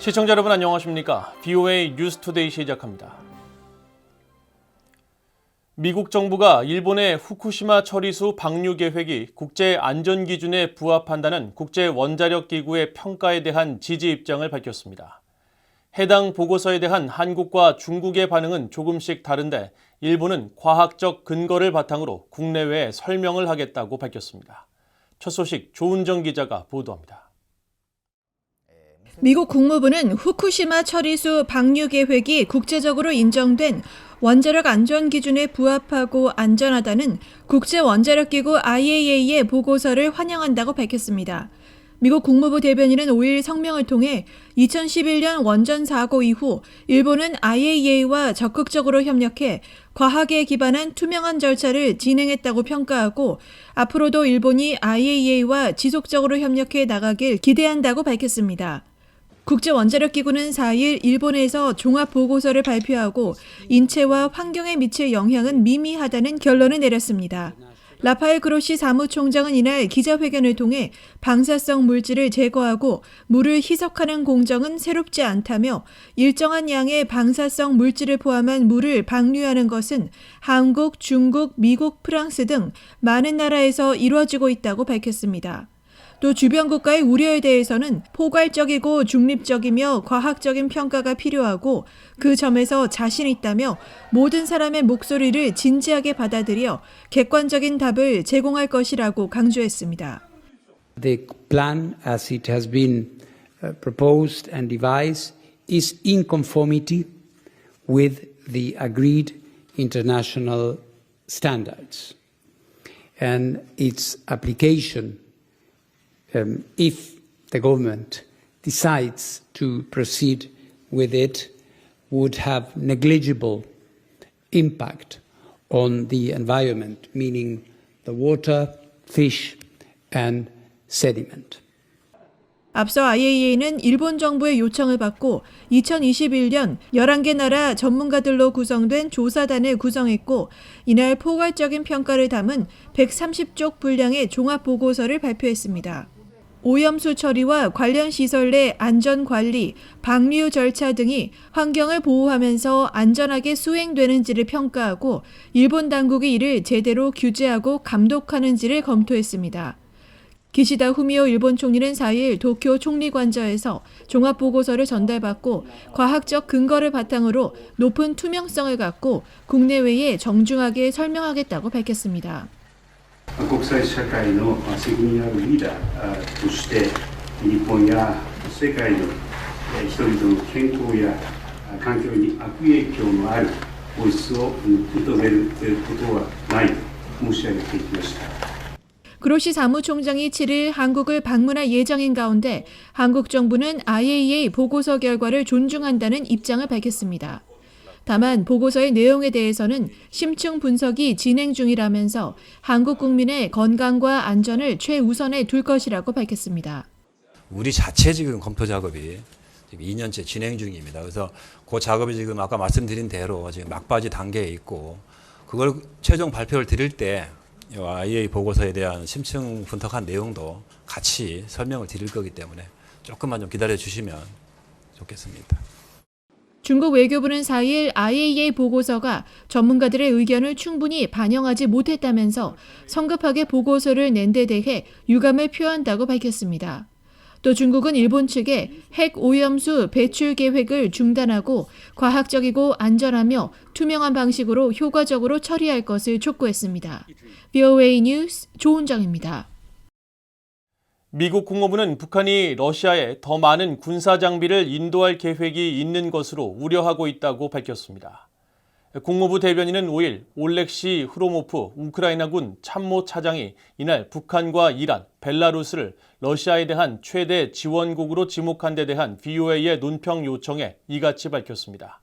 시청자 여러분 안녕하십니까? VOA 뉴스투데이 시작합니다. 미국 정부가 일본의 후쿠시마 처리수 방류 계획이 국제 안전 기준에 부합한다는 국제 원자력 기구의 평가에 대한 지지 입장을 밝혔습니다. 해당 보고서에 대한 한국과 중국의 반응은 조금씩 다른데 일본은 과학적 근거를 바탕으로 국내외에 설명을 하겠다고 밝혔습니다. 첫 소식 조은정 기자가 보도합니다. 미국 국무부는 후쿠시마 처리수 방류 계획이 국제적으로 인정된 원자력 안전 기준에 부합하고 안전하다는 국제 원자력 기구 IAEA의 보고서를 환영한다고 밝혔습니다. 미국 국무부 대변인은 5일 성명을 통해 2011년 원전 사고 이후 일본은 IAEA와 적극적으로 협력해 과학에 기반한 투명한 절차를 진행했다고 평가하고 앞으로도 일본이 IAEA와 지속적으로 협력해 나가길 기대한다고 밝혔습니다. 국제원자력기구는 4일 일본에서 종합보고서를 발표하고 인체와 환경에 미칠 영향은 미미하다는 결론을 내렸습니다. 라파엘 그로시 사무총장은 이날 기자회견을 통해 방사성 물질을 제거하고 물을 희석하는 공정은 새롭지 않다며 일정한 양의 방사성 물질을 포함한 물을 방류하는 것은 한국, 중국, 미국, 프랑스 등 많은 나라에서 이루어지고 있다고 밝혔습니다. 또 주변 국가의 우려에 대해서는 포괄적이고 중립적이며 과학적인 평가가 필요하고 그 점에서 자신 있다며 모든 사람의 목소리를 진지하게 받아들여 객관적인 답을 제공할 것이라고 강조했습니다. The plan as it has been proposed and devised is in conformity with the agreed international standards and its application if the government decides to proceed with it, would have negligible impact on the environment, meaning the water, fish, and sediment. 앞서 IAEA는 일본 정부의 요청을 받고 2021년 11개 나라 전문가들로 구성된 조사단을 구성했고 이날 포괄적인 평가를 담은 130쪽 분량의 종합보고서를 발표했습니다. 오염수 처리와 관련 시설 내 안전관리, 방류 절차 등이 환경을 보호하면서 안전하게 수행되는지를 평가하고 일본 당국이 이를 제대로 규제하고 감독하는지를 검토했습니다. 기시다 후미오 일본 총리는 4일 도쿄 총리관저에서 종합보고서를 전달받고 과학적 근거를 바탕으로 높은 투명성을 갖고 국내외에 정중하게 설명하겠다고 밝혔습니다. 国際社会の責任あるリーダーとして日本や世界の人々の健康や環境に悪影響のある放出を認めることはないと申し上げてきました。 그로시 사무총장이 7일 한국을 방문할 예정인 가운데 한국 정부는 IAEA 보고서 결과를 존중한다는 입장을 밝혔습니다. 다만 보고서의 내용에 대해서는 심층 분석이 진행 중이라면서 한국 국민의 건강과 안전을 최우선에 둘 것이라고 밝혔습니다. 우리 자체 지금 검토 작업이 지금 2년째 진행 중입니다. 그래서 그 작업이 지금 아까 말씀드린 대로 지금 막바지 단계에 있고 그걸 최종 발표를 드릴 때 IAEA 보고서에 대한 심층 분석한 내용도 같이 설명을 드릴 거기 때문에 조금만 좀 기다려 주시면 좋겠습니다. 중국 외교부는 4일 IAEA 보고서가 전문가들의 의견을 충분히 반영하지 못했다면서 성급하게 보고서를 낸 데 대해 유감을 표한다고 밝혔습니다. 또 중국은 일본 측에 핵 오염수 배출 계획을 중단하고 과학적이고 안전하며 투명한 방식으로 효과적으로 처리할 것을 촉구했습니다. VOA 뉴스 조은정입니다. 미국 국무부는 북한이 러시아에 더 많은 군사 장비를 인도할 계획이 있는 것으로 우려하고 있다고 밝혔습니다. 국무부 대변인은 5일 올렉시 흐로모프 우크라이나군 참모차장이 이날 북한과 이란, 벨라루스를 러시아에 대한 최대 지원국으로 지목한 데 대한 VOA의 논평 요청에 이같이 밝혔습니다.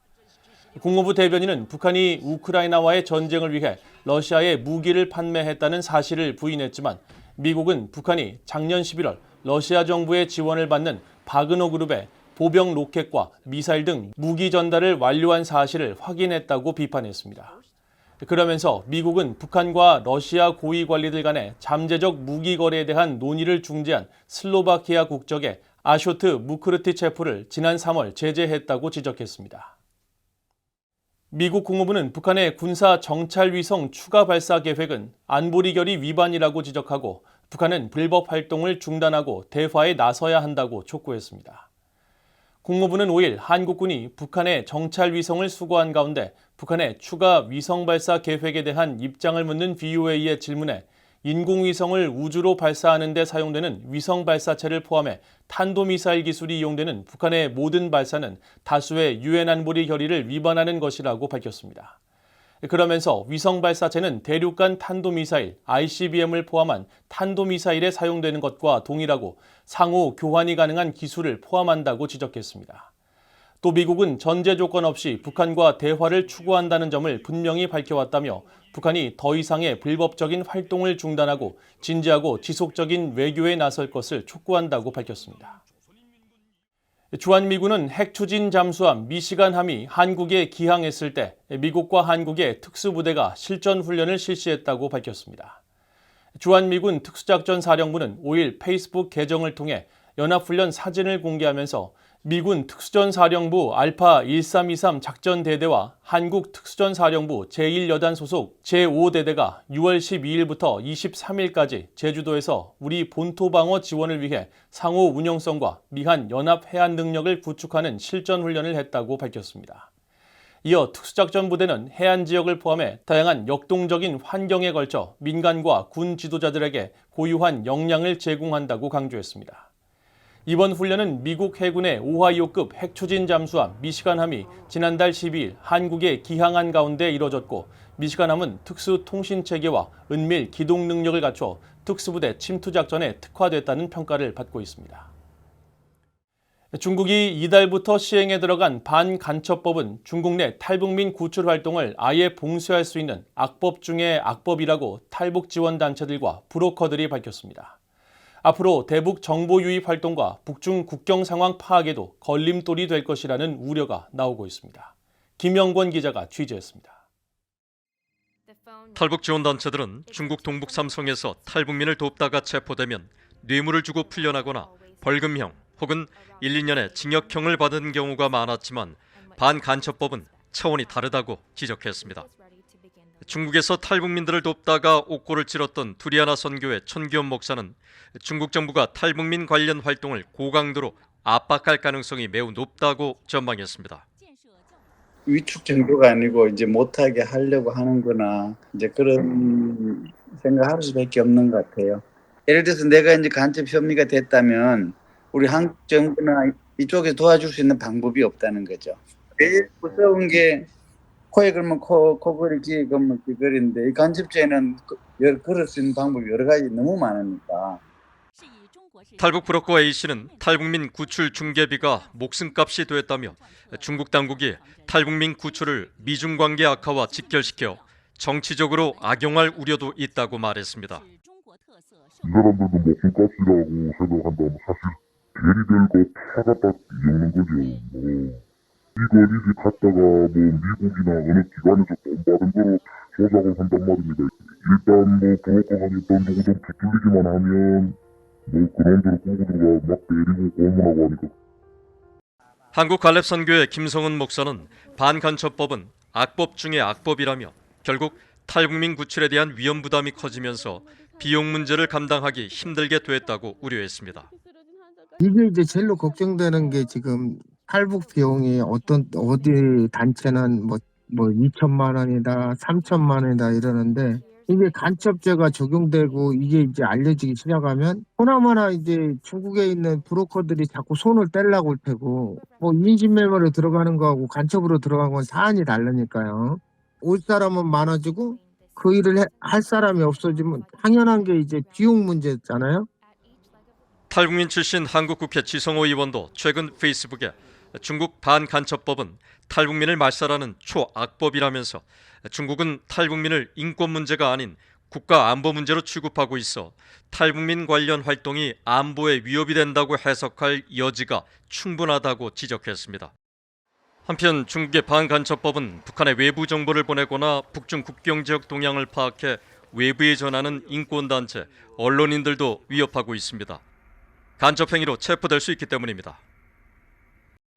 국무부 대변인은 북한이 우크라이나와의 전쟁을 위해 러시아에 무기를 판매했다는 사실을 부인했지만 미국은 북한이 작년 11월 러시아 정부의 지원을 받는 바그너 그룹의 보병 로켓과 미사일 등 무기 전달을 완료한 사실을 확인했다고 비판했습니다. 그러면서 미국은 북한과 러시아 고위 관리들 간의 잠재적 무기 거래에 대한 논의를 중지한 슬로바키아 국적의 아쇼트 무크르티체프를 지난 3월 제재했다고 지적했습니다. 미국 국무부는 북한의 군사 정찰 위성 추가 발사 계획은 안보리 결의 위반이라고 지적하고 북한은 불법 활동을 중단하고 대화에 나서야 한다고 촉구했습니다. 국무부는 5일 한국군이 북한의 정찰 위성을 수거한 가운데 북한의 추가 위성 발사 계획에 대한 입장을 묻는 VOA의 질문에 인공위성을 우주로 발사하는 데 사용되는 위성 발사체를 포함해 탄도미사일 기술이 이용되는 북한의 모든 발사는 다수의 유엔 안보리 결의를 위반하는 것이라고 밝혔습니다. 그러면서 위성 발사체는 대륙간 탄도미사일 ICBM을 포함한 탄도미사일에 사용되는 것과 동일하고 상호 교환이 가능한 기술을 포함한다고 지적했습니다. 또 미국은 전제 조건 없이 북한과 대화를 추구한다는 점을 분명히 밝혀왔다며 북한이 더 이상의 불법적인 활동을 중단하고 진지하고 지속적인 외교에 나설 것을 촉구한다고 밝혔습니다. 주한미군은 핵 추진 잠수함 미시간함이 한국에 기항했을 때 미국과 한국의 특수부대가 실전 훈련을 실시했다고 밝혔습니다. 주한미군 특수작전사령부는 5일 페이스북 계정을 통해 연합훈련 사진을 공개하면서 미군 특수전사령부 알파 1323 작전대대와 한국 특수전사령부 제1여단 소속 제5대대가 6월 12일부터 23일까지 제주도에서 우리 본토방어 지원을 위해 상호 운영성과 미한 연합 해안 능력을 구축하는 실전훈련을 했다고 밝혔습니다. 이어 특수작전부대는 해안 지역을 포함해 다양한 역동적인 환경에 걸쳐 민간과 군 지도자들에게 고유한 역량을 제공한다고 강조했습니다. 이번 훈련은 미국 해군의 오하이오급 핵추진 잠수함 미시간함이 지난달 12일 한국에 기항한 가운데 이뤄졌고 미시간함은 특수통신체계와 은밀 기동 능력을 갖춰 특수부대 침투작전에 특화됐다는 평가를 받고 있습니다. 중국이 이달부터 시행에 들어간 반간첩법은 중국 내 탈북민 구출 활동을 아예 봉쇄할 수 있는 악법 중의 악법이라고 탈북 지원 단체들과 브로커들이 밝혔습니다. 앞으로 대북 정보 유입 활동과 북중 국경 상황 파악에도 걸림돌이 될 것이라는 우려가 나오고 있습니다. 김영권 기자가 취재했습니다. 탈북 지원 단체들은 중국 동북 삼성에서 탈북민을 돕다가 체포되면 뇌물을 주고 풀려나거나 벌금형 혹은 1, 2년의 징역형을 받은 경우가 많았지만 반간첩법은 차원이 다르다고 지적했습니다. 중국에서 탈북민들을 돕다가 옥고를 치렀던 두리아나 선교회 천기현 목사는 중국 정부가 탈북민 관련 활동을 고강도로 압박할 가능성이 매우 높다고 전망했습니다. 위축 정도가 아니고 이제 못하게 하려고 하는구나, 이제 그런 생각할 수밖에 없는 것 같아요. 예를 들어서 내가 이제 간첩 혐의가 됐다면 우리 한국 정부나 이쪽에 도와줄 수 있는 방법이 없다는 거죠. 제일 무서운 게 코에 걸면 코걸이, 귀에 걸면 귀걸이인데 이 간첩죄는 걸을 수 있는 방법이 여러 가지 너무 많으니까. 탈북 브로커 A씨는 탈북민 구출 중개비가 목숨값이 됐다며 중국 당국이 탈북민 구출을 미중 관계 악화와 직결시켜 정치적으로 악용할 우려도 있다고 말했습니다. 이 사람들도 목숨값이라고 생각한다면 사실 대리될 거 타다 이용는 거죠. 이걸 이제 갖다가 미국이나 어느 기관에서 돈 받은 거로 조작을 한단 말입니다. 일단 브로커가 일단 누구 좀 붙들리기만 하면 그놈들을 끌고 들어가 막 때리고 고문하고 하니까. 한국갈렙선교회 김성은 목사는 반간첩법은 악법 중의 악법이라며 결국 탈북민 구출에 대한 위험 부담이 커지면서 비용 문제를 감당하기 힘들게 됐다고 우려했습니다. 이게 이제 제일로 걱정되는 게 지금 탈북 비용이 어디 단체는 뭐 2천만 원이다, 3천만 원이다 이러는데 이게 간첩죄가 적용되고 이게 이제 알려지기 시작하면 호나마나 이제 중국에 있는 브로커들이 자꾸 손을 떼려고 할 테고 인신매매로 들어가는 거하고 간첩으로 들어간 건 사안이 다르니까요. 올 사람은 많아지고 그 일을 할 사람이 없어지면 당연한 게 이제 비용 문제잖아요. 탈북민 출신 한국국회 지성호 의원도 최근 페이스북에 중국 반간첩법은 탈북민을 말살하는 초악법이라면서 중국은 탈북민을 인권 문제가 아닌 국가 안보 문제로 취급하고 있어 탈북민 관련 활동이 안보에 위협이 된다고 해석할 여지가 충분하다고 지적했습니다. 한편 중국의 반간첩법은 북한의 외부 정보를 보내거나 북중 국경 지역 동향을 파악해 외부에 전하는 인권단체, 언론인들도 위협하고 있습니다. 간접 행위로 체포될 수 있기 때문입니다.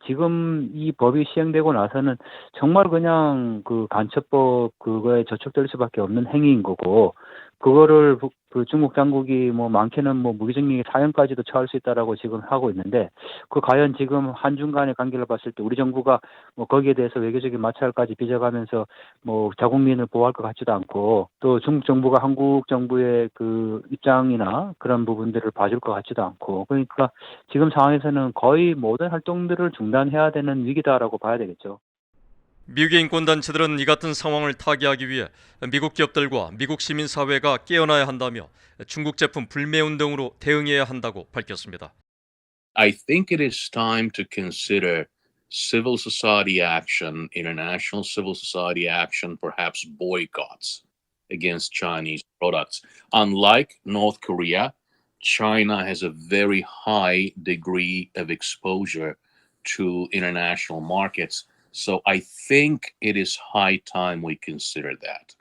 지금 이 법이 시행되고 나서는 정말 그냥 그 간첩법 그거에 저촉될 수밖에 없는 행위인 거고, 그거를 그 중국 당국이 뭐 많게는 뭐 무기징역 사형까지도 처할 수 있다라고 지금 하고 있는데, 그 과연 지금 한중 간의 관계를 봤을 때 우리 정부가 뭐 거기에 대해서 외교적인 마찰까지 빚어가면서 뭐 자국민을 보호할 것 같지도 않고, 또 중국 정부가 한국 정부의 그 입장이나 그런 부분들을 봐줄 것 같지도 않고, 그러니까 지금 상황에서는 거의 모든 활동들을 중단해야 되는 위기다라고 봐야 되겠죠. 미국의 인권단체들은 이 같은 상황을 타개하기 위해 미국 기업들과 미국 시민사회가 깨어나야 한다며 중국 제품 불매운 등으로 대응해야 한다고 밝혔습니다. I think it is time to consider civil society action, international civil society action, perhaps boycotts against Chinese products. Unlike North Korea, China has a very high degree of exposure to international markets. So I think it is high time we consider that.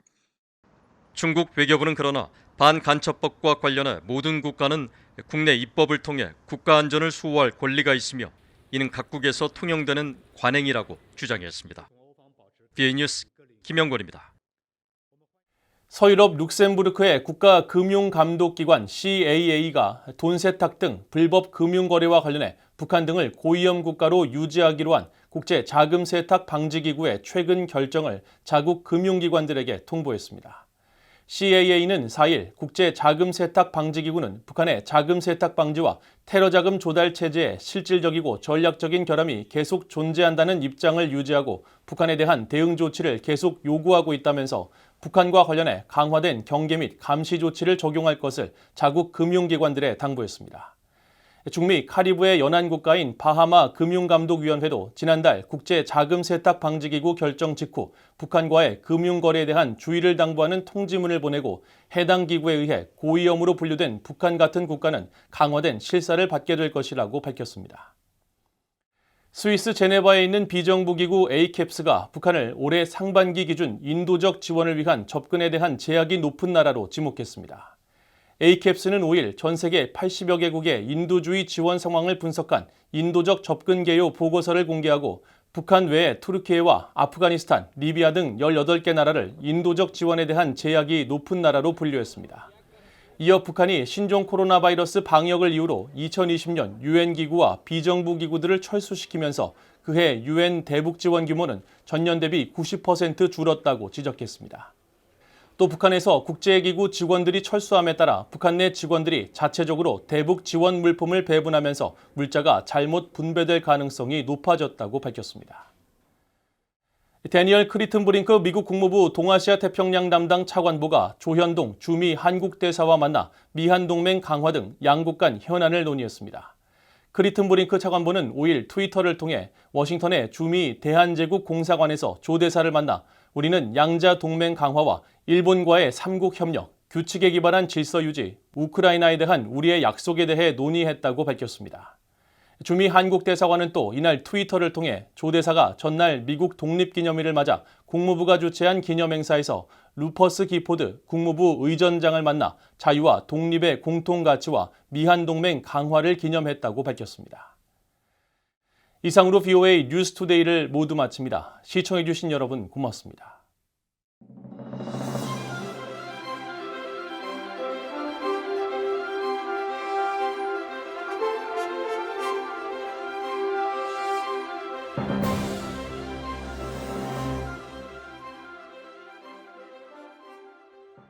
중국 외교부는 그러나 반간첩법과 관련해 모든 국가는 국내 입법을 통해 국가 안전을 수호할 권리가 있으며 이는 각국에서 통용되는 관행이라고 주장했습니다. BA 뉴스 김영권입니다. 서유럽 룩셈부르크의 국가금융감독기관 CAA가 돈 세탁 등 불법 금융거래와 관련해 북한 등을 고위험 국가로 유지하기로 한 국제자금세탁 방지기구의 최근 결정을 자국 금융기관들에게 통보했습니다. CAA는 4일 국제자금세탁 방지기구는 북한의 자금세탁 방지와 테러자금 조달 체제에 실질적이고 전략적인 결함이 계속 존재한다는 입장을 유지하고 북한에 대한 대응 조치를 계속 요구하고 있다면서 북한과 관련해 강화된 경계 및 감시 조치를 적용할 것을 자국 금융기관들에 당부했습니다. 중미 카리브해 연안국가인 바하마 금융감독위원회도 지난달 국제자금세탁방지기구 결정 직후 북한과의 금융거래에 대한 주의를 당부하는 통지문을 보내고 해당 기구에 의해 고위험으로 분류된 북한 같은 국가는 강화된 실사를 받게 될 것이라고 밝혔습니다. 스위스 제네바에 있는 비정부기구 ACAPS가 북한을 올해 상반기 기준 인도적 지원을 위한 접근에 대한 제약이 높은 나라로 지목했습니다. ACAPS는 5일 전 세계 80여 개국의 인도주의 지원 상황을 분석한 인도적 접근 개요 보고서를 공개하고 북한 외에 투르키예와 아프가니스탄, 리비아 등 18개 나라를 인도적 지원에 대한 제약이 높은 나라로 분류했습니다. 이어 북한이 신종 코로나 바이러스 방역을 이유로 2020년 유엔 기구와 비정부 기구들을 철수시키면서 그해 유엔 대북 지원 규모는 전년 대비 90% 줄었다고 지적했습니다. 또 북한에서 국제기구 직원들이 철수함에 따라 북한 내 직원들이 자체적으로 대북 지원 물품을 배분하면서 물자가 잘못 분배될 가능성이 높아졌다고 밝혔습니다. 데니얼 크리튼브링크 미국 국무부 동아시아 태평양 담당 차관보가 조현동 주미 한국 대사와 만나 미한 동맹 강화 등 양국 간 현안을 논의했습니다. 크리튼브링크 차관보는 5일 트위터를 통해 워싱턴의 주미 대한제국 공사관에서 조 대사를 만나 우리는 양자 동맹 강화와 일본과의 3국 협력, 규칙에 기반한 질서 유지, 우크라이나에 대한 우리의 약속에 대해 논의했다고 밝혔습니다. 주미 한국 대사관은 또 이날 트위터를 통해 조 대사가 전날 미국 독립기념일을 맞아 국무부가 주최한 기념행사에서 루퍼스 기포드 국무부 의전장을 만나 자유와 독립의 공통가치와 미한동맹 강화를 기념했다고 밝혔습니다. 이상으로 VOA 뉴스투데이를 모두 마칩니다. 시청해주신 여러분 고맙습니다.